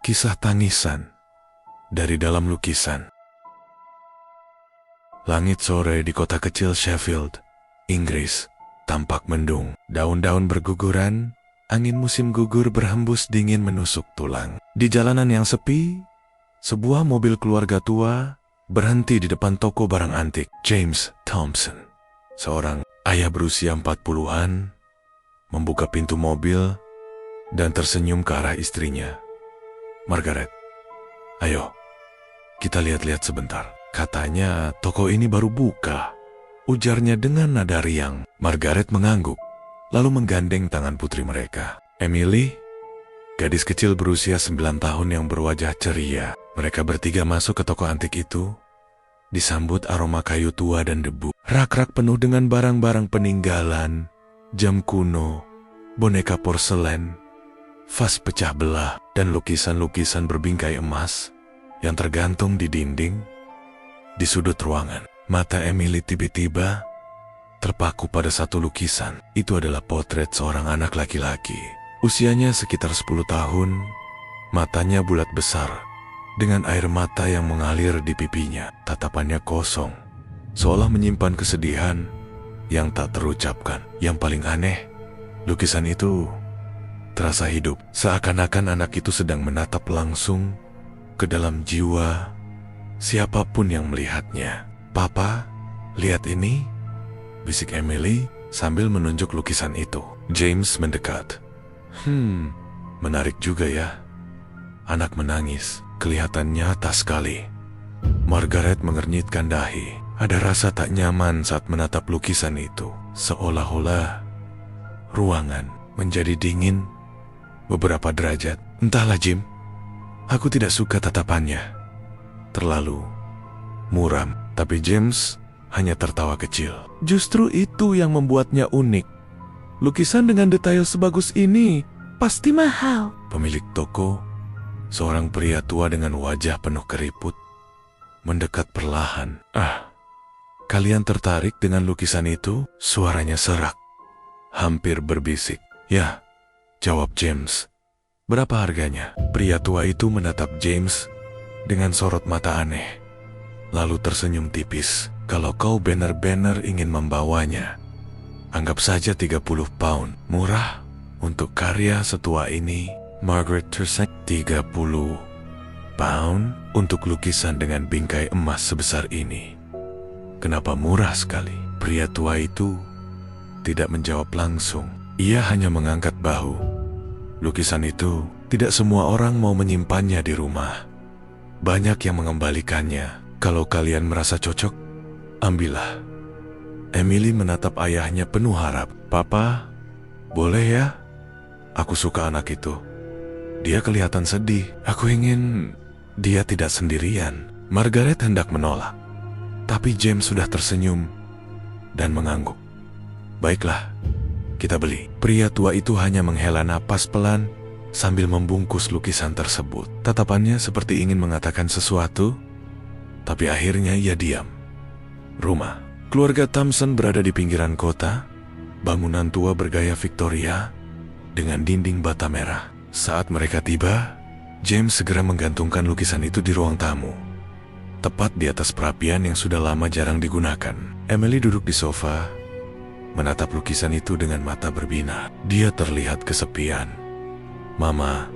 Kisah tangisan dari dalam lukisan. Langit sore di kota kecil Sheffield, Inggris, tampak mendung. Daun-daun berguguran, angin musim gugur berhembus dingin menusuk tulang. Di jalanan yang sepi, sebuah mobil keluarga tua berhenti di depan toko barang antik. James Thompson, seorang ayah berusia 40-an, membuka pintu mobil dan tersenyum ke arah istrinya. Margaret, ayo, kita lihat-lihat sebentar. Katanya toko ini baru buka, ujarnya dengan nada riang. Margaret mengangguk, lalu menggandeng tangan putri mereka, Emily, gadis kecil berusia 9 tahun yang berwajah ceria. Mereka bertiga masuk ke toko antik itu, disambut aroma kayu tua dan debu. Rak-rak penuh dengan barang-barang peninggalan, jam kuno, boneka porselen, vas pecah belah, dan lukisan-lukisan berbingkai emas yang tergantung di dinding. Di sudut ruangan, mata Emily tiba-tiba terpaku pada satu lukisan. Itu adalah potret seorang anak laki-laki. Usianya sekitar 10 tahun, matanya bulat besar, dengan air mata yang mengalir di pipinya. Tatapannya kosong, seolah menyimpan kesedihan yang tak terucapkan. Yang paling aneh, lukisan itu terasa hidup, seakan-akan anak itu sedang menatap langsung ke dalam jiwa siapapun yang melihatnya. Papa, lihat ini, bisik Emily sambil menunjuk lukisan itu. James mendekat. Menarik juga ya. Anak menangis, kelihatan nyata sekali. Margaret mengernyitkan dahi. Ada rasa tak nyaman saat menatap lukisan itu. Seolah-olah ruangan menjadi dingin beberapa derajat. Entahlah Jim, aku tidak suka tatapannya. Terlalu muram. Tapi James hanya tertawa kecil. Justru itu yang membuatnya unik. Lukisan dengan detail sebagus ini pasti mahal. Pemilik toko, seorang pria tua dengan wajah penuh keriput, mendekat perlahan. Kalian tertarik dengan lukisan itu? Suaranya serak, hampir berbisik. Ya, jawab James. Berapa harganya? Pria tua itu menatap James dengan sorot mata aneh, lalu tersenyum tipis. Kalau kau benar-benar ingin membawanya, anggap saja 30 pound. Murah untuk karya setua ini. Margaret tersenyum. 30 pound untuk lukisan dengan bingkai emas sebesar ini. Kenapa murah sekali? Pria tua itu tidak menjawab langsung. Ia hanya mengangkat bahu. Lukisan itu tidak semua orang mau menyimpannya di rumah. Banyak yang mengembalikannya. Kalau kalian merasa cocok, ambillah. Emily menatap ayahnya penuh harap. Papa, boleh ya? Aku suka anak itu. Dia kelihatan sedih. Aku ingin dia tidak sendirian. Margaret hendak menolak, tapi James sudah tersenyum dan mengangguk. Baiklah, kita beli. Pria tua itu hanya menghela napas pelan sambil membungkus lukisan tersebut. Tatapannya seperti ingin mengatakan sesuatu, tapi akhirnya ia diam. Rumah keluarga Thompson berada di pinggiran kota. Bangunan tua bergaya Victoria dengan dinding bata merah. Saat mereka tiba, James segera menggantungkan lukisan itu di ruang tamu, tepat di atas perapian yang sudah lama jarang digunakan. Emily duduk di sofa, menatap lukisan itu dengan mata berbinar. Dia terlihat kesepian. Mama,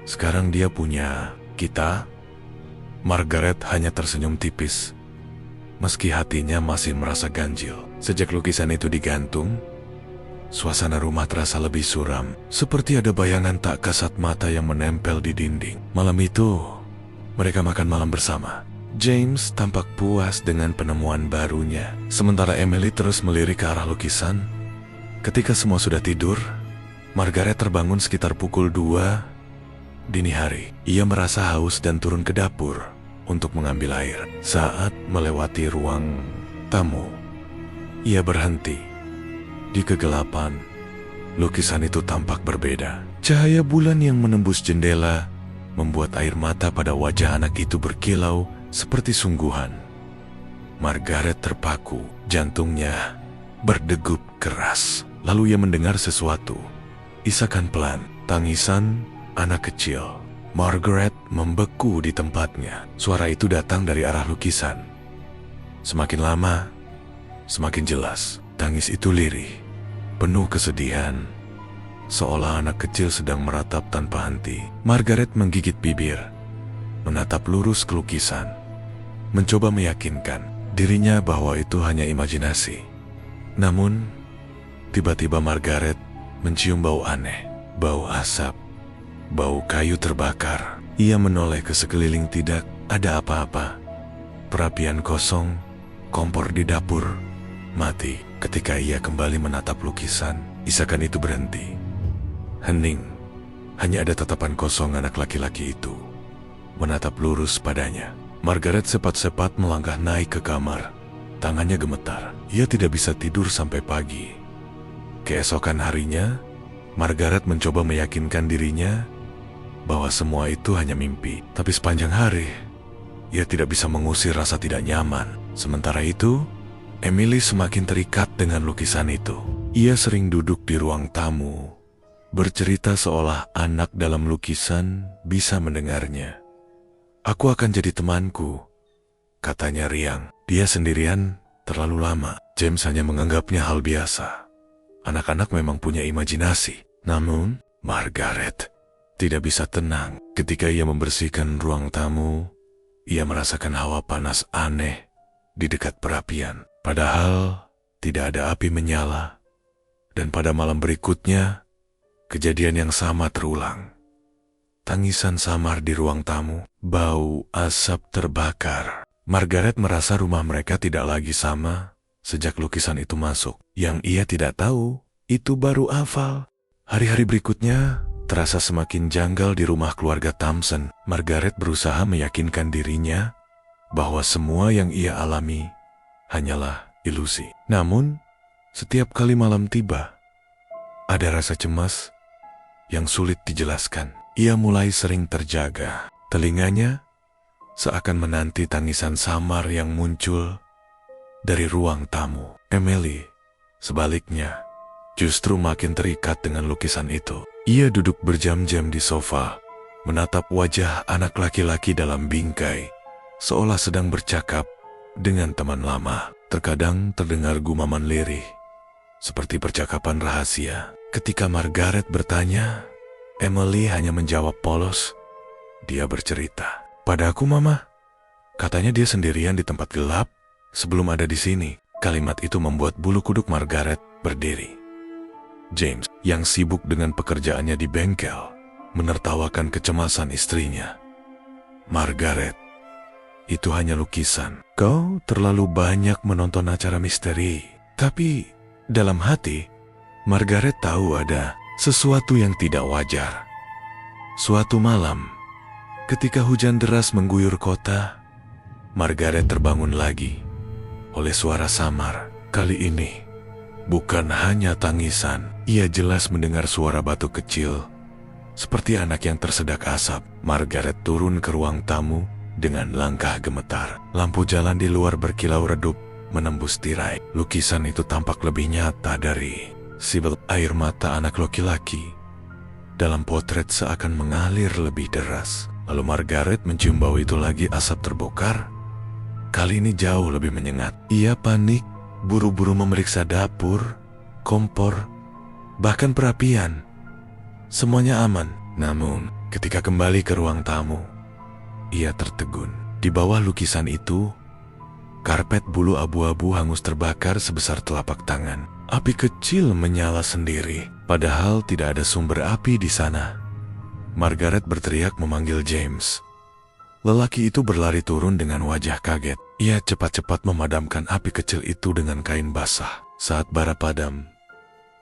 sekarang dia punya kita. Margaret hanya tersenyum tipis, meski hatinya masih merasa ganjil. Sejak lukisan itu digantung, suasana rumah terasa lebih suram, seperti ada bayangan tak kasat mata yang menempel di dinding. Malam itu, mereka makan malam bersama. James tampak puas dengan penemuan barunya, sementara Emily terus melirik ke arah lukisan. Ketika semua sudah tidur, Margaret terbangun sekitar pukul 2 dini hari. Ia merasa haus dan turun ke dapur untuk mengambil air. Saat melewati ruang tamu, ia berhenti. Di kegelapan, lukisan itu tampak berbeda. Cahaya bulan yang menembus jendela membuat air mata pada wajah anak itu berkilau seperti sungguhan. Margaret terpaku, jantungnya berdegup keras. Lalu ia mendengar sesuatu. Isakan pelan, tangisan anak kecil. Margaret membeku di tempatnya. Suara itu datang dari arah lukisan. Semakin lama, semakin jelas. Tangis itu lirih, penuh kesedihan, seolah anak kecil sedang meratap tanpa henti. Margaret menggigit bibir, menatap lurus ke lukisan, mencoba meyakinkan dirinya bahwa itu hanya imajinasi. Namun, tiba-tiba Margaret mencium bau aneh, bau asap, bau kayu terbakar. Ia menoleh ke sekeliling, tidak ada apa-apa. Perapian kosong, kompor di dapur mati. Ketika ia kembali menatap lukisan, isakan itu berhenti. Hening, hanya ada tatapan kosong anak laki-laki itu menatap lurus padanya. Margaret cepat-cepat melangkah naik ke kamar. Tangannya gemetar. Ia tidak bisa tidur sampai pagi. Keesokan harinya, Margaret mencoba meyakinkan dirinya bahwa semua itu hanya mimpi. Tapi sepanjang hari, ia tidak bisa mengusir rasa tidak nyaman. Sementara itu, Emily semakin terikat dengan lukisan itu. Ia sering duduk di ruang tamu, bercerita seolah anak dalam lukisan bisa mendengarnya. "Aku akan jadi temanku," katanya riang. Dia sendirian terlalu lama. James hanya menganggapnya hal biasa. Anak-anak memang punya imajinasi. Namun, Margaret tidak bisa tenang. Ketika ia membersihkan ruang tamu, ia merasakan hawa panas aneh di dekat perapian. Padahal tidak ada api menyala. Dan pada malam berikutnya, kejadian yang sama terulang. Tangisan samar di ruang tamu, bau asap terbakar. Margaret merasa rumah mereka tidak lagi sama sejak lukisan itu masuk. Yang ia tidak tahu, itu baru hafal. Hari-hari berikutnya terasa semakin janggal di rumah keluarga Thompson. Margaret berusaha meyakinkan dirinya bahwa semua yang ia alami hanyalah ilusi. Namun, setiap kali malam tiba, ada rasa cemas yang sulit dijelaskan. Ia mulai sering terjaga. Telinganya seakan menanti tangisan samar yang muncul dari ruang tamu. Emily, sebaliknya, justru makin terikat dengan lukisan itu. Ia duduk berjam-jam di sofa, menatap wajah anak laki-laki dalam bingkai, seolah sedang bercakap dengan teman lama. Terkadang terdengar gumaman lirih, seperti percakapan rahasia. Ketika Margaret bertanya, Emily hanya menjawab polos. Dia bercerita, "Padaku, Mama," katanya dia sendirian di tempat gelap sebelum ada di sini. Kalimat itu membuat bulu kuduk Margaret berdiri. James, yang sibuk dengan pekerjaannya di bengkel, menertawakan kecemasan istrinya. "Margaret, itu hanya lukisan. Kau terlalu banyak menonton acara misteri." Tapi dalam hati, Margaret tahu ada sesuatu yang tidak wajar. Suatu malam, ketika hujan deras mengguyur kota, Margaret terbangun lagi oleh suara samar. Kali ini, bukan hanya tangisan. Ia jelas mendengar suara batu kecil, seperti anak yang tersedak asap. Margaret turun ke ruang tamu dengan langkah gemetar. Lampu jalan di luar berkilau redup, menembus tirai. Lukisan itu tampak lebih nyata dari sibel. Air mata anak laki-laki dalam potret seakan mengalir lebih deras. Lalu Margaret mencium bau itu lagi, asap terbokar. Kali ini jauh lebih menyengat. Ia panik, buru-buru memeriksa dapur, kompor, bahkan perapian. Semuanya aman. Namun, ketika kembali ke ruang tamu, ia tertegun. Di bawah lukisan itu, karpet bulu abu-abu hangus terbakar sebesar telapak tangan. Api kecil menyala sendiri, padahal tidak ada sumber api di sana. Margaret berteriak memanggil James. Lelaki itu berlari turun dengan wajah kaget. Ia cepat-cepat memadamkan api kecil itu dengan kain basah. Saat bara padam,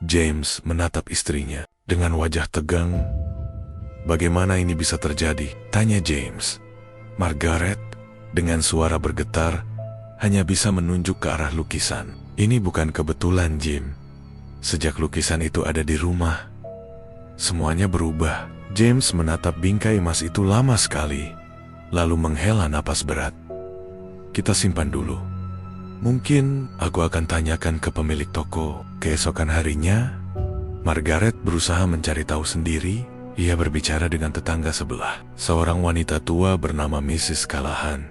James menatap istrinya dengan wajah tegang. "Bagaimana ini bisa terjadi?" tanya James. Margaret dengan suara bergetar hanya bisa menunjuk ke arah lukisan. "Ini bukan kebetulan, Jim. Sejak lukisan itu ada di rumah, semuanya berubah." James menatap bingkai emas itu lama sekali, lalu menghela napas berat. "Kita simpan dulu. Mungkin aku akan tanyakan ke pemilik toko." Keesokan harinya, Margaret berusaha mencari tahu sendiri. Ia berbicara dengan tetangga sebelah, seorang wanita tua bernama Mrs. Callahan.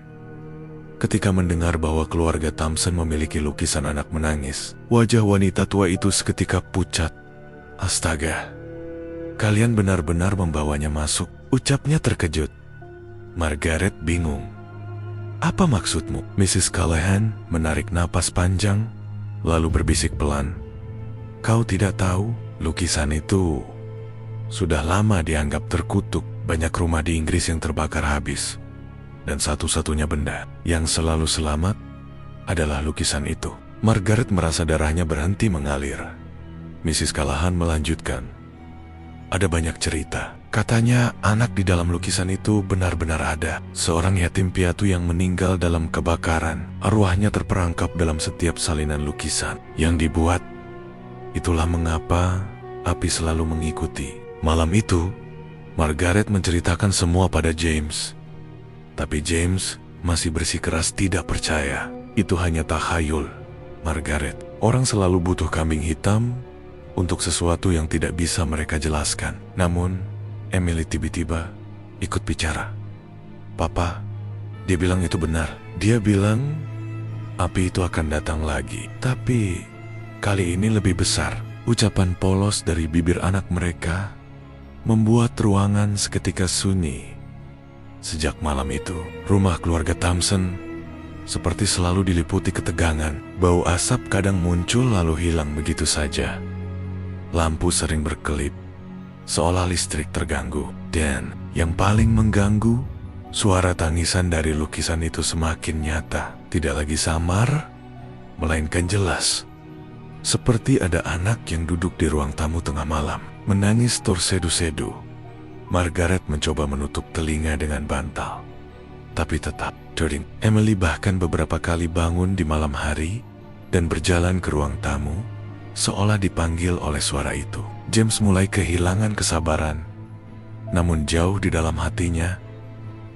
Ketika mendengar bahwa keluarga Thompson memiliki lukisan anak menangis, wajah wanita tua itu seketika pucat. Astaga, kalian benar-benar membawanya masuk, ucapnya terkejut. Margaret bingung. Apa maksudmu? Mrs. Callahan menarik napas panjang, lalu berbisik pelan. Kau tidak tahu, lukisan itu sudah lama dianggap terkutuk. Banyak rumah di Inggris yang terbakar habis. Dan satu-satunya benda yang selalu selamat adalah lukisan itu. Margaret merasa darahnya berhenti mengalir. Mrs. Callahan melanjutkan. Ada banyak cerita. Katanya anak di dalam lukisan itu benar-benar ada. Seorang yatim piatu yang meninggal dalam kebakaran. Arwahnya terperangkap dalam setiap salinan lukisan yang dibuat. Itulah mengapa api selalu mengikuti. Malam itu, Margaret menceritakan semua pada James. Tapi James masih bersikeras tidak percaya. Itu hanya takhayul, Margaret. Orang selalu butuh kambing hitam untuk sesuatu yang tidak bisa mereka jelaskan. Namun, Emily tiba-tiba ikut bicara. Papa, dia bilang itu benar. Dia bilang api itu akan datang lagi. Tapi kali ini lebih besar. Ucapan polos dari bibir anak mereka membuat ruangan seketika sunyi. Sejak malam itu, rumah keluarga Thompson seperti selalu diliputi ketegangan. Bau asap kadang muncul lalu hilang begitu saja. Lampu sering berkelip, seolah listrik terganggu. Dan yang paling mengganggu, suara tangisan dari lukisan itu semakin nyata. Tidak lagi samar, melainkan jelas. Seperti ada anak yang duduk di ruang tamu tengah malam, menangis tersedu-sedu. Margaret mencoba menutup telinga dengan bantal. Tapi tetap dering. Emily bahkan beberapa kali bangun di malam hari dan berjalan ke ruang tamu, seolah dipanggil oleh suara itu. James mulai kehilangan kesabaran. Namun jauh di dalam hatinya,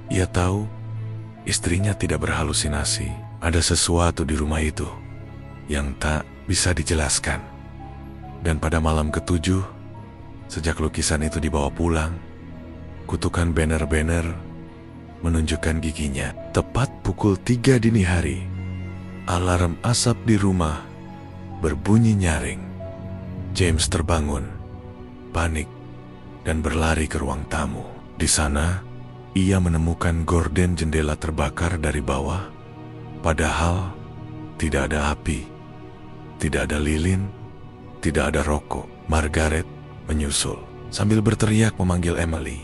ia tahu istrinya tidak berhalusinasi. Ada sesuatu di rumah itu yang tak bisa dijelaskan. Dan pada malam ke-7, sejak lukisan itu dibawa pulang, kutukan banner-banner menunjukkan giginya. Tepat pukul 3 dini hari, alarm asap di rumah berbunyi nyaring. James terbangun, panik, dan berlari ke ruang tamu. Di sana, ia menemukan gorden jendela terbakar dari bawah. Padahal, tidak ada api, tidak ada lilin, tidak ada rokok. Margaret menyusul, sambil berteriak memanggil Emily.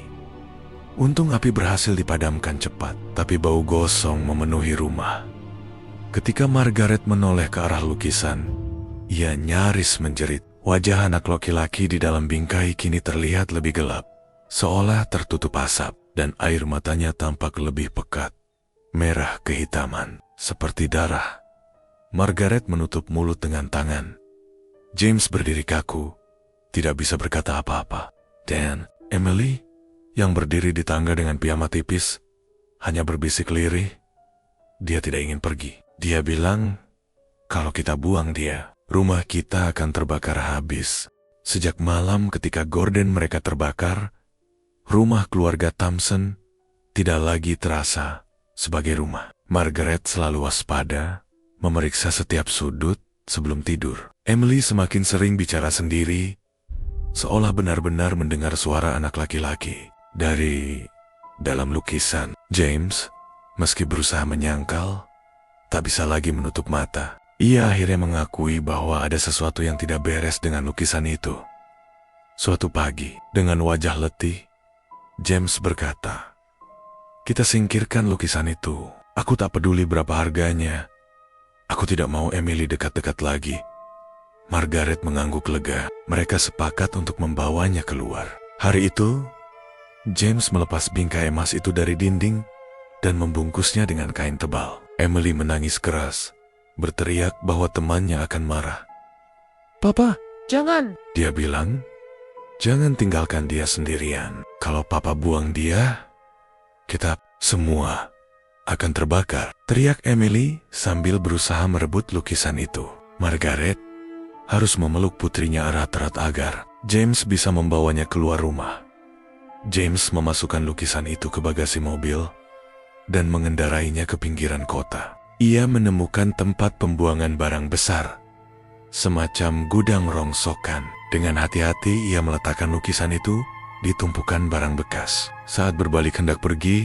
Untung api berhasil dipadamkan cepat, tapi bau gosong memenuhi rumah. Ketika Margaret menoleh ke arah lukisan, ia nyaris menjerit. Wajah anak laki-laki di dalam bingkai kini terlihat lebih gelap, seolah tertutup asap, dan air matanya tampak lebih pekat, merah kehitaman, seperti darah. Margaret menutup mulut dengan tangan. James berdiri kaku, tidak bisa berkata apa-apa. Dan Emily, yang berdiri di tangga dengan piyama tipis, hanya berbisik lirih. Dia tidak ingin pergi. Dia bilang, kalau kita buang dia, rumah kita akan terbakar habis. Sejak malam ketika gorden mereka terbakar, rumah keluarga Thompson tidak lagi terasa sebagai rumah. Margaret selalu waspada, memeriksa setiap sudut sebelum tidur. Emily semakin sering bicara sendiri, seolah benar-benar mendengar suara anak laki-laki dari dalam lukisan. James, meski berusaha menyangkal, tak bisa lagi menutup mata. Ia akhirnya mengakui bahwa ada sesuatu yang tidak beres dengan lukisan itu. Suatu pagi, dengan wajah letih, James berkata, "Kita singkirkan lukisan itu. Aku tak peduli berapa harganya. Aku tidak mau Emily dekat-dekat lagi." Margaret mengangguk lega. Mereka sepakat untuk membawanya keluar. Hari itu, James melepas bingkai emas itu dari dinding dan membungkusnya dengan kain tebal. Emily menangis keras, berteriak bahwa temannya akan marah. "Papa, jangan!" dia bilang. "Jangan tinggalkan dia sendirian. Kalau Papa buang dia, kita semua akan terbakar," teriak Emily sambil berusaha merebut lukisan itu. Margaret harus memeluk putrinya erat-erat agar James bisa membawanya keluar rumah. James memasukkan lukisan itu ke bagasi mobil dan mengendarainya ke pinggiran kota. Ia menemukan tempat pembuangan barang besar, semacam gudang rongsokan. Dengan hati-hati ia meletakkan lukisan itu di tumpukan barang bekas. Saat berbalik hendak pergi,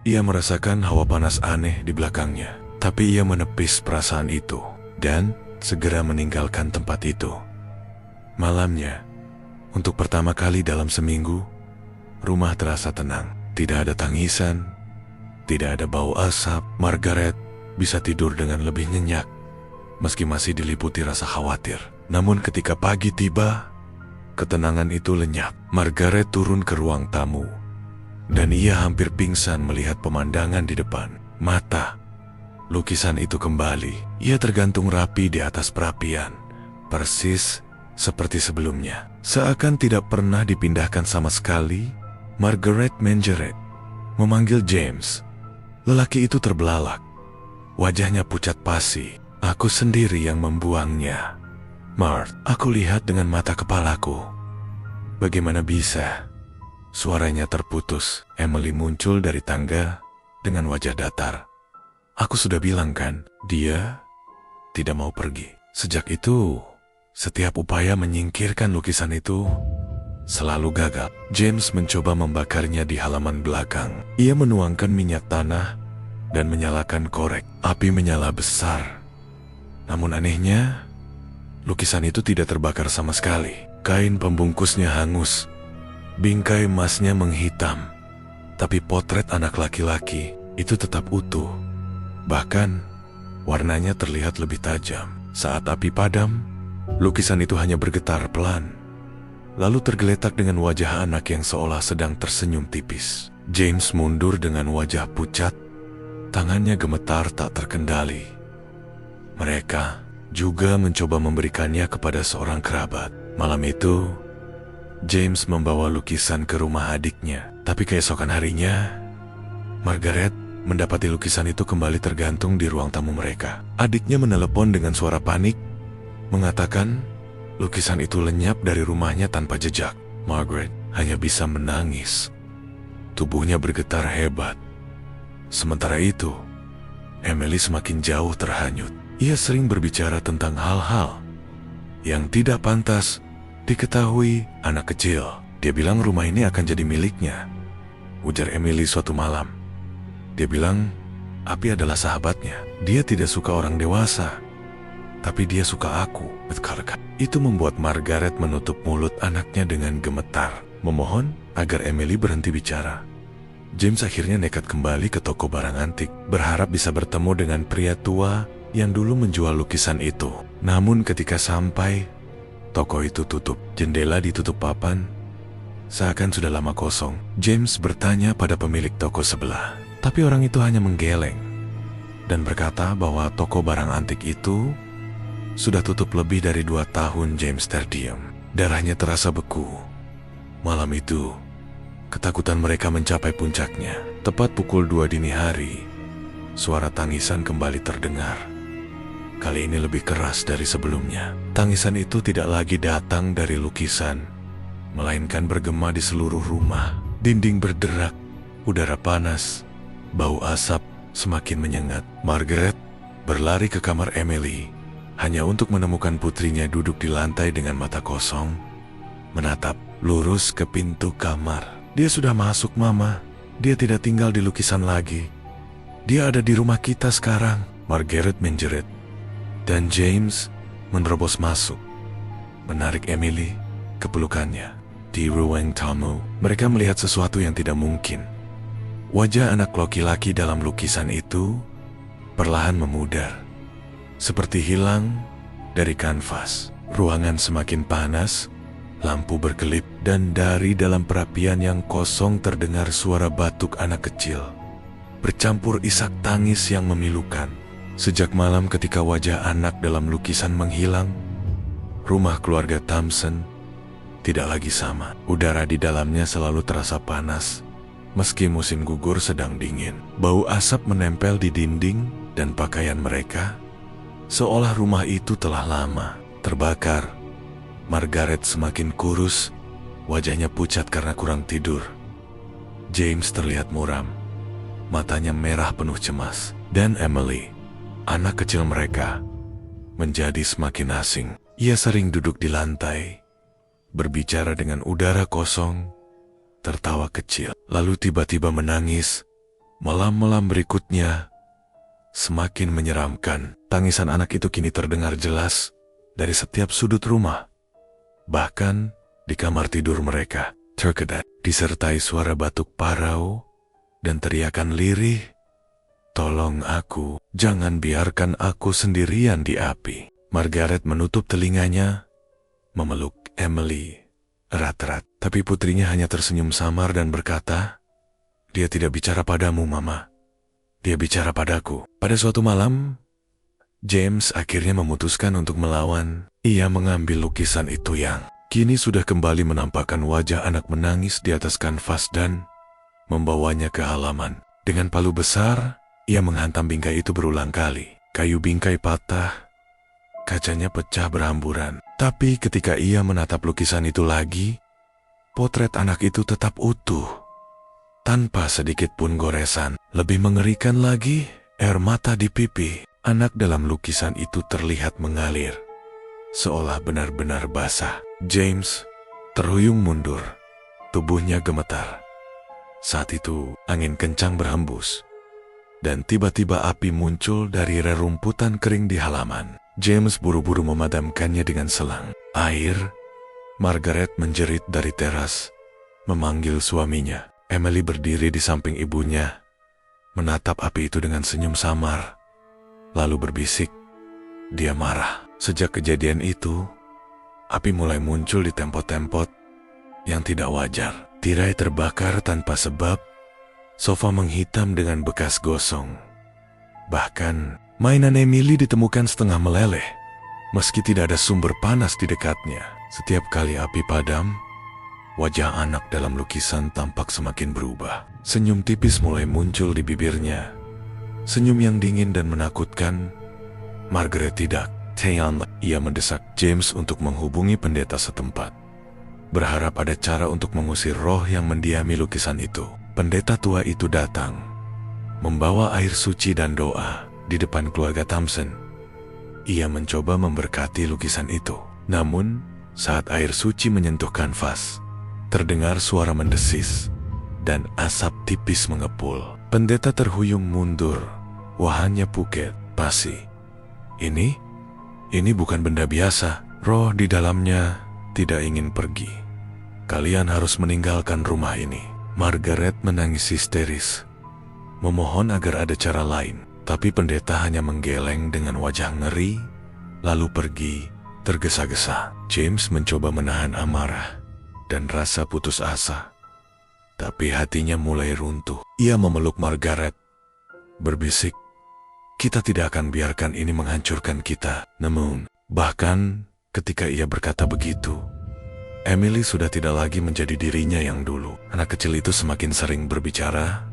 ia merasakan hawa panas aneh di belakangnya. Tapi ia menepis perasaan itu dan segera meninggalkan tempat itu. Malamnya, untuk pertama kali dalam seminggu, rumah terasa tenang. Tidak ada tangisan, tidak ada bau asap. Margaret bisa tidur dengan lebih nyenyak, meski masih diliputi rasa khawatir. Namun ketika pagi tiba, ketenangan itu lenyap. Margaret turun ke ruang tamu, dan ia hampir pingsan melihat pemandangan di depan mata. Lukisan itu kembali. Ia tergantung rapi di atas perapian, persis seperti sebelumnya. Seakan tidak pernah dipindahkan sama sekali, Margaret menjerit, memanggil James. Lelaki itu terbelalak. Wajahnya pucat pasi. Aku sendiri yang membuangnya, Mart. Aku lihat dengan mata kepalaku. Bagaimana bisa? Suaranya terputus. Emily muncul dari tangga dengan wajah datar. Aku sudah bilang kan, dia tidak mau pergi. Sejak itu, setiap upaya menyingkirkan lukisan itu selalu gagal. James mencoba membakarnya di halaman belakang. Ia menuangkan minyak tanah dan menyalakan korek. Api menyala besar. Namun anehnya, lukisan itu tidak terbakar sama sekali. Kain pembungkusnya hangus, bingkai emasnya menghitam, tapi potret anak laki-laki itu tetap utuh. Bahkan, warnanya terlihat lebih tajam. Saat api padam, lukisan itu hanya bergetar pelan, lalu tergeletak dengan wajah anak yang seolah sedang tersenyum tipis. James mundur dengan wajah pucat, tangannya gemetar tak terkendali. Mereka juga mencoba memberikannya kepada seorang kerabat. Malam itu, James membawa lukisan ke rumah adiknya. Tapi keesokan harinya, Margaret mendapati lukisan itu kembali tergantung di ruang tamu mereka. Adiknya menelepon dengan suara panik, mengatakan lukisan itu lenyap dari rumahnya tanpa jejak. Margaret hanya bisa menangis. Tubuhnya bergetar hebat. Sementara itu, Emily semakin jauh terhanyut. Ia sering berbicara tentang hal-hal yang tidak pantas diketahui anak kecil. Dia bilang rumah ini akan jadi miliknya, ujar Emily suatu malam. Dia bilang api adalah sahabatnya. Dia tidak suka orang dewasa, tapi dia suka aku. Itu membuat Margaret menutup mulut anaknya dengan gemetar, memohon agar Emily berhenti bicara. James akhirnya nekat kembali ke toko barang antik, berharap bisa bertemu dengan pria tua yang dulu menjual lukisan itu. Namun ketika sampai, toko itu tutup. Jendela ditutup papan, seakan sudah lama kosong. James bertanya pada pemilik toko sebelah, tapi orang itu hanya menggeleng dan berkata bahwa toko barang antik itu sudah tutup lebih dari 2 tahun. James terdiam. Darahnya terasa beku. Malam itu, ketakutan mereka mencapai puncaknya. Tepat pukul 2 dini hari, suara tangisan kembali terdengar. Kali ini lebih keras dari sebelumnya. Tangisan itu tidak lagi datang dari lukisan, melainkan bergema di seluruh rumah. Dinding berderak, udara panas, bau asap semakin menyengat. Margaret berlari ke kamar Emily, hanya untuk menemukan putrinya duduk di lantai dengan mata kosong, menatap lurus ke pintu kamar. Dia sudah masuk, Mama. Dia tidak tinggal di lukisan lagi. Dia ada di rumah kita sekarang, Margaret menjerit. Dan James menerobos masuk, menarik Emily ke pelukannya. Di ruang tamu, mereka melihat sesuatu yang tidak mungkin. Wajah anak laki-laki dalam lukisan itu perlahan memudar, seperti hilang dari kanvas. Ruangan semakin panas, lampu berkelip, dan dari dalam perapian yang kosong terdengar suara batuk anak kecil, bercampur isak tangis yang memilukan. Sejak malam ketika wajah anak dalam lukisan menghilang, rumah keluarga Thompson tidak lagi sama. Udara di dalamnya selalu terasa panas, meski musim gugur sedang dingin. Bau asap menempel di dinding dan pakaian mereka, seolah rumah itu telah lama terbakar. Margaret semakin kurus, wajahnya pucat karena kurang tidur. James terlihat muram. Matanya merah penuh cemas. Dan Emily, anak kecil mereka, menjadi semakin asing. Ia sering duduk di lantai, berbicara dengan udara kosong, tertawa kecil, lalu tiba-tiba menangis. Malam-malam berikutnya semakin menyeramkan. Tangisan anak itu kini terdengar jelas dari setiap sudut rumah. Bahkan di kamar tidur mereka terkedat, disertai suara batuk parau dan teriakan lirih, "Tolong aku, jangan biarkan aku sendirian di api." Margaret menutup telinganya, memeluk Emily erat-erat. Tapi putrinya hanya tersenyum samar dan berkata, "Dia tidak bicara padamu, Mama. Dia bicara padaku." Pada suatu malam, James akhirnya memutuskan untuk melawan. Ia mengambil lukisan itu yang kini sudah kembali menampakkan wajah anak menangis di atas kanvas dan membawanya ke halaman. Dengan palu besar, ia menghantam bingkai itu berulang kali. Kayu bingkai patah, kacanya pecah berhamburan. Tapi ketika ia menatap lukisan itu lagi, potret anak itu tetap utuh, tanpa sedikit pun goresan. Lebih mengerikan lagi, air mata di pipi anak dalam lukisan itu terlihat mengalir, seolah benar-benar basah. James terhuyung mundur, tubuhnya gemetar. Saat itu, angin kencang berhembus, dan tiba-tiba api muncul dari rerumputan kering di halaman. James buru-buru memadamkannya dengan selang air. Margaret menjerit dari teras, memanggil suaminya. Emily berdiri di samping ibunya, menatap api itu dengan senyum samar, lalu berbisik. Dia marah. Sejak kejadian itu, api mulai muncul di tempot-tempot yang tidak wajar. Tirai terbakar tanpa sebab, sofa menghitam dengan bekas gosong. Bahkan, mainan Emily ditemukan setengah meleleh, meski tidak ada sumber panas di dekatnya. Setiap kali api padam, wajah anak dalam lukisan tampak semakin berubah. Senyum tipis mulai muncul di bibirnya. Senyum yang dingin dan menakutkan. Margaret tidak. Taeyeon, ia mendesak James untuk menghubungi pendeta setempat, berharap ada cara untuk mengusir roh yang mendiami lukisan itu. Pendeta tua itu datang, membawa air suci dan doa di depan keluarga Thompson. Ia mencoba memberkati lukisan itu. Namun, saat air suci menyentuh kanvas, terdengar suara mendesis dan asap tipis mengepul. Pendeta terhuyung mundur. Wahanya Phuket, Pasi. Ini bukan benda biasa. Roh di dalamnya tidak ingin pergi. Kalian harus meninggalkan rumah ini. Margaret menangis histeris, memohon agar ada cara lain. Tapi pendeta hanya menggeleng dengan wajah ngeri, lalu pergi tergesa-gesa. James mencoba menahan amarah dan rasa putus asa, tapi hatinya mulai runtuh. Ia memeluk Margaret, berbisik, "Kita tidak akan biarkan ini menghancurkan kita." Namun, bahkan ketika ia berkata begitu, Emily sudah tidak lagi menjadi dirinya yang dulu. Anak kecil itu semakin sering berbicara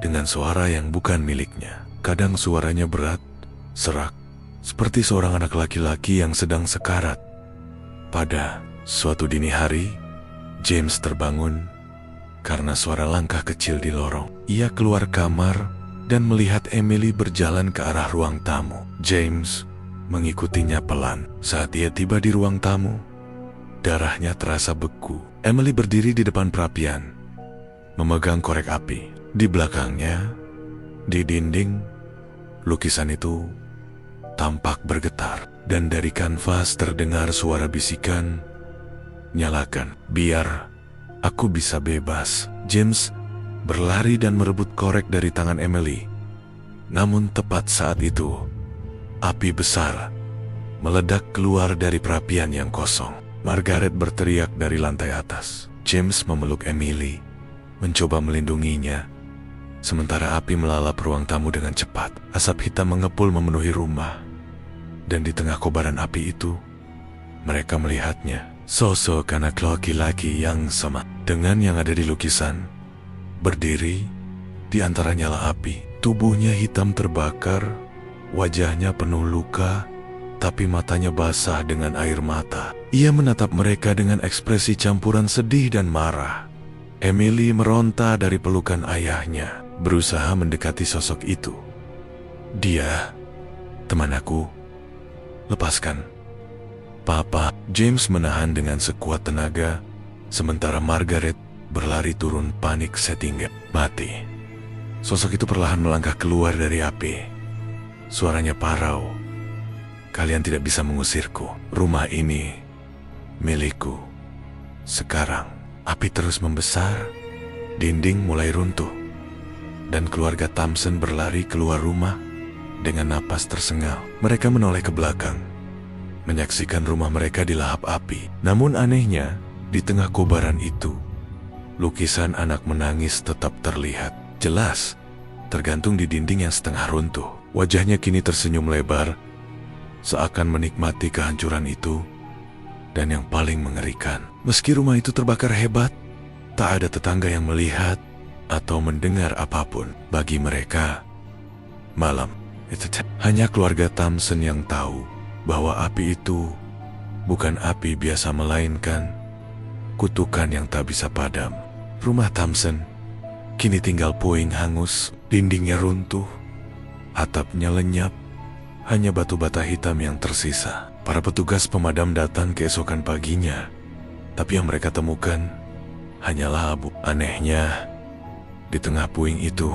dengan suara yang bukan miliknya. Kadang suaranya berat, serak, seperti seorang anak laki-laki yang sedang sekarat. Pada suatu dini hari, James terbangun karena suara langkah kecil di lorong. Ia keluar kamar dan melihat Emily berjalan ke arah ruang tamu. James mengikutinya pelan. Saat ia tiba di ruang tamu, darahnya terasa beku. Emily berdiri di depan perapian, memegang korek api. Di belakangnya, di dinding, lukisan itu tampak bergetar. Dan dari kanvas terdengar suara bisikan, "Nyalakan, biar aku bisa bebas." James berlari dan merebut korek dari tangan Emily. Namun tepat saat itu, api besar meledak keluar dari perapian yang kosong. Margaret berteriak dari lantai atas. James memeluk Emily, mencoba melindunginya, sementara api melalap ruang tamu dengan cepat. Asap hitam mengepul memenuhi rumah, dan di tengah kobaran api itu, mereka melihatnya. Sosok anak laki-laki yang sama dengan yang ada di lukisan, berdiri di antara nyala api. Tubuhnya hitam terbakar, wajahnya penuh luka, tapi matanya basah dengan air mata. Ia menatap mereka dengan ekspresi campuran sedih dan marah. Emily meronta dari pelukan ayahnya, berusaha mendekati sosok itu. Dia, teman aku. Lepaskan. Papa. James menahan dengan sekuat tenaga, sementara Margaret berlari turun panik sehingga mati. Sosok itu perlahan melangkah keluar dari api. Suaranya parau. Kalian tidak bisa mengusirku. Rumah ini milikku. Sekarang api terus membesar, dinding mulai runtuh, dan keluarga Thompson berlari keluar rumah dengan napas tersengal. Mereka menoleh ke belakang, menyaksikan rumah mereka dilahap api. Namun anehnya, di tengah kobaran itu, lukisan anak menangis tetap terlihat jelas, tergantung di dinding yang setengah runtuh. Wajahnya kini tersenyum lebar, seakan menikmati kehancuran itu. Dan yang paling mengerikan, meski rumah itu terbakar hebat, tak ada tetangga yang melihat atau mendengar apapun. Bagi mereka, malam itu hanya keluarga Thompson yang tahu bahwa api itu bukan api biasa, melainkan kutukan yang tak bisa padam. Rumah Thompson kini tinggal puing hangus, dindingnya runtuh, atapnya lenyap, hanya batu bata hitam yang tersisa. Para petugas pemadam datang keesokan paginya, tapi yang mereka temukan hanyalah abu. Anehnya, di tengah puing itu,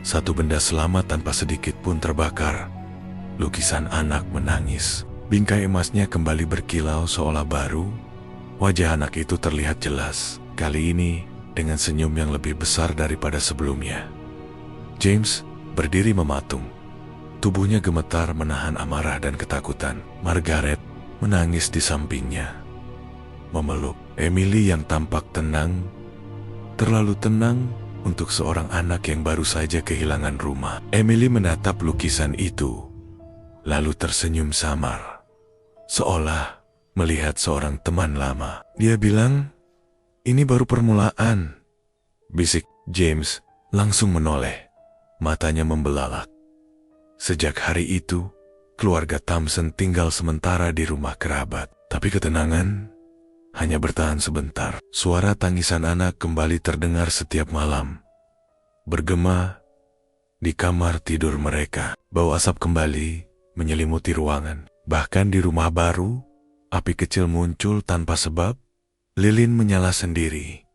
satu benda selamat tanpa sedikit pun terbakar. Lukisan anak menangis. Bingkai emasnya kembali berkilau seolah baru. Wajah anak itu terlihat jelas, kali ini dengan senyum yang lebih besar daripada sebelumnya. James berdiri mematung. Tubuhnya gemetar menahan amarah dan ketakutan. Margaret menangis di sampingnya, memeluk Emily yang tampak tenang, terlalu tenang untuk seorang anak yang baru saja kehilangan rumah. Emily menatap lukisan itu, lalu tersenyum samar, seolah melihat seorang teman lama. Dia bilang, "Ini baru permulaan," bisik. James langsung menoleh, matanya membelalak. Sejak hari itu, keluarga Thompson tinggal sementara di rumah kerabat. Tapi ketenangan hanya bertahan sebentar. Suara tangisan anak kembali terdengar setiap malam, bergema di kamar tidur mereka. Bau asap kembali menyelimuti ruangan. Bahkan di rumah baru, api kecil muncul tanpa sebab. Lilin menyala sendiri.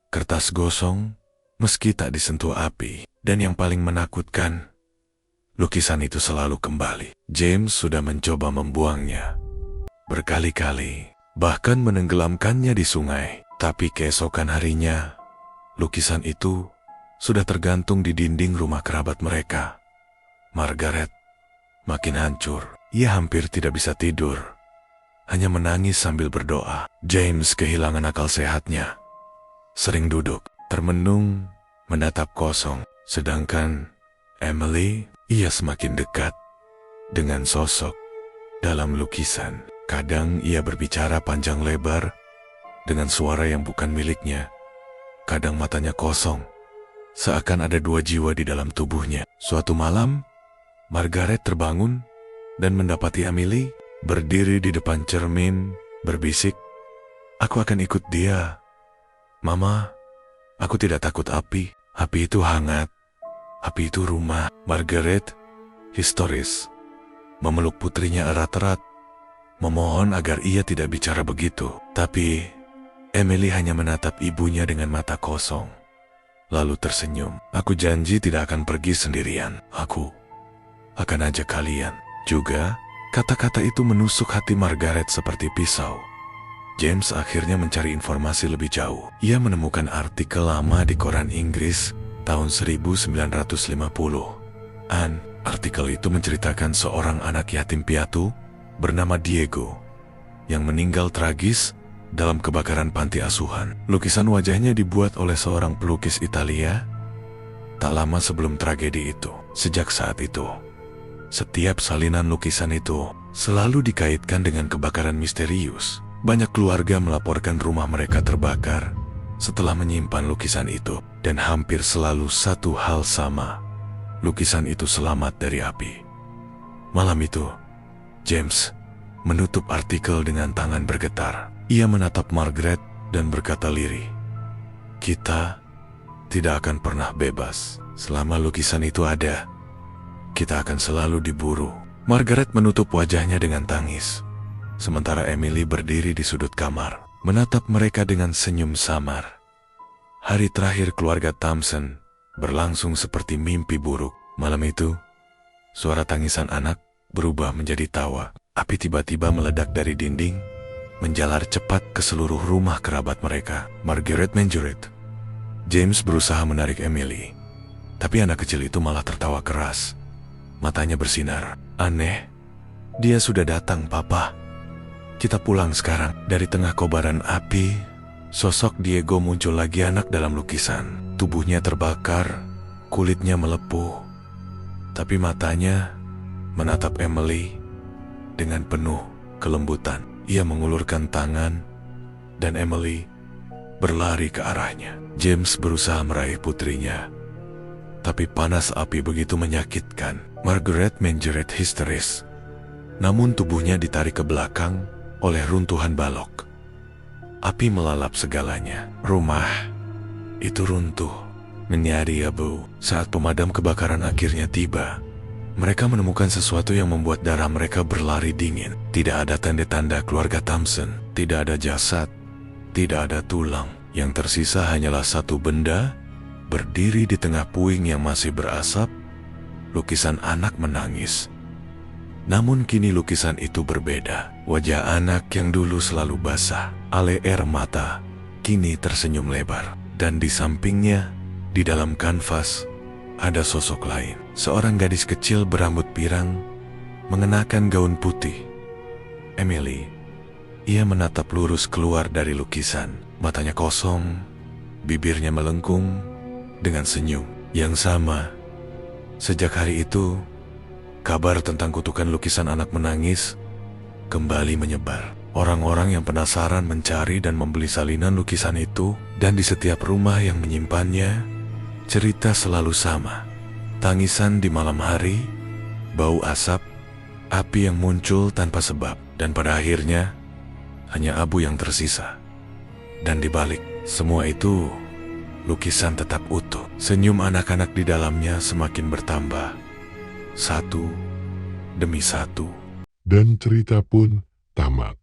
Kertas gosong meski tak disentuh api. Dan yang paling menakutkan, lukisan itu selalu kembali. James sudah mencoba membuangnya berkali-kali, bahkan menenggelamkannya di sungai. Tapi keesokan harinya, lukisan itu sudah tergantung di dinding rumah kerabat mereka. Margaret makin hancur. Ia hampir tidak bisa tidur, hanya menangis sambil berdoa. James kehilangan akal sehatnya. Sering duduk, termenung, menatap kosong. Sedangkan Emily, ia semakin dekat dengan sosok dalam lukisan. Kadang ia berbicara panjang lebar dengan suara yang bukan miliknya. Kadang matanya kosong, seakan ada dua jiwa di dalam tubuhnya. Suatu malam, Margaret terbangun dan mendapati Emily berdiri di depan cermin, berbisik, "Aku akan ikut dia. Mama, aku tidak takut api. Api itu hangat. Api itu rumah." Margaret, histeris, memeluk putrinya erat-erat, memohon agar ia tidak bicara begitu. Tapi Emily hanya menatap ibunya dengan mata kosong, lalu tersenyum. "Aku janji tidak akan pergi sendirian. Aku akan ajak kalian." Juga, kata-kata itu menusuk hati Margaret seperti pisau. James akhirnya mencari informasi lebih jauh. Ia menemukan artikel lama di koran Inggris tahun 1950. Artikel itu menceritakan seorang anak yatim piatu bernama Diego yang meninggal tragis dalam kebakaran panti asuhan. Lukisan wajahnya dibuat oleh seorang pelukis Italia tak lama sebelum tragedi itu. Sejak saat itu, setiap salinan lukisan itu selalu dikaitkan dengan kebakaran misterius. Banyak keluarga melaporkan rumah mereka terbakar setelah menyimpan lukisan itu. Dan hampir selalu satu hal sama, lukisan itu selamat dari api. Malam itu, James menutup artikel dengan tangan bergetar. Ia menatap Margaret dan berkata lirih, Kita tidak akan pernah bebas. Selama lukisan itu ada, kita akan selalu diburu. Margaret menutup wajahnya dengan tangis. Sementara Emily berdiri di sudut kamar, menatap mereka dengan senyum samar. Hari terakhir keluarga Thompson berlangsung seperti mimpi buruk. Malam itu, suara tangisan anak berubah menjadi tawa. Api tiba-tiba meledak dari dinding, menjalar cepat ke seluruh rumah kerabat mereka. Margaret menjerit. James berusaha menarik Emily, tapi anak kecil itu malah tertawa keras. Matanya bersinar. Aneh, dia sudah datang, Papa. Kita pulang sekarang. Dari tengah kobaran api, sosok Diego muncul lagi, anak dalam lukisan. Tubuhnya terbakar, kulitnya melepuh, tapi matanya menatap Emily dengan penuh kelembutan. Ia mengulurkan tangan, dan Emily berlari ke arahnya. James berusaha meraih putrinya, tapi panas api begitu menyakitkan. Margaret menjerit histeris, namun tubuhnya ditarik ke belakang oleh runtuhan balok. Api melalap segalanya. Rumah itu runtuh, menyari abu. Saat pemadam kebakaran akhirnya tiba, mereka menemukan sesuatu yang membuat darah mereka berlari dingin. Tidak ada tanda-tanda keluarga Thompson, tidak ada jasad, tidak ada tulang. Yang tersisa hanyalah satu benda berdiri di tengah puing yang masih berasap, lukisan anak menangis. Namun kini lukisan itu berbeda. Wajah anak yang dulu selalu basah, ale air mata, kini tersenyum lebar. Dan di sampingnya, di dalam kanvas, ada sosok lain. Seorang gadis kecil berambut pirang, mengenakan gaun putih. Emily. Ia menatap lurus keluar dari lukisan. Matanya kosong, bibirnya melengkung dengan senyum yang sama. Sejak hari itu, kabar tentang kutukan lukisan anak menangis kembali menyebar. Orang-orang yang penasaran mencari dan membeli salinan lukisan itu, dan di setiap rumah yang menyimpannya, cerita selalu sama. Tangisan di malam hari, bau asap, api yang muncul tanpa sebab, dan pada akhirnya hanya abu yang tersisa. Dan di balik semua itu, lukisan tetap utuh. Senyum anak-anak di dalamnya semakin bertambah, satu demi satu. Dan cerita pun tamat.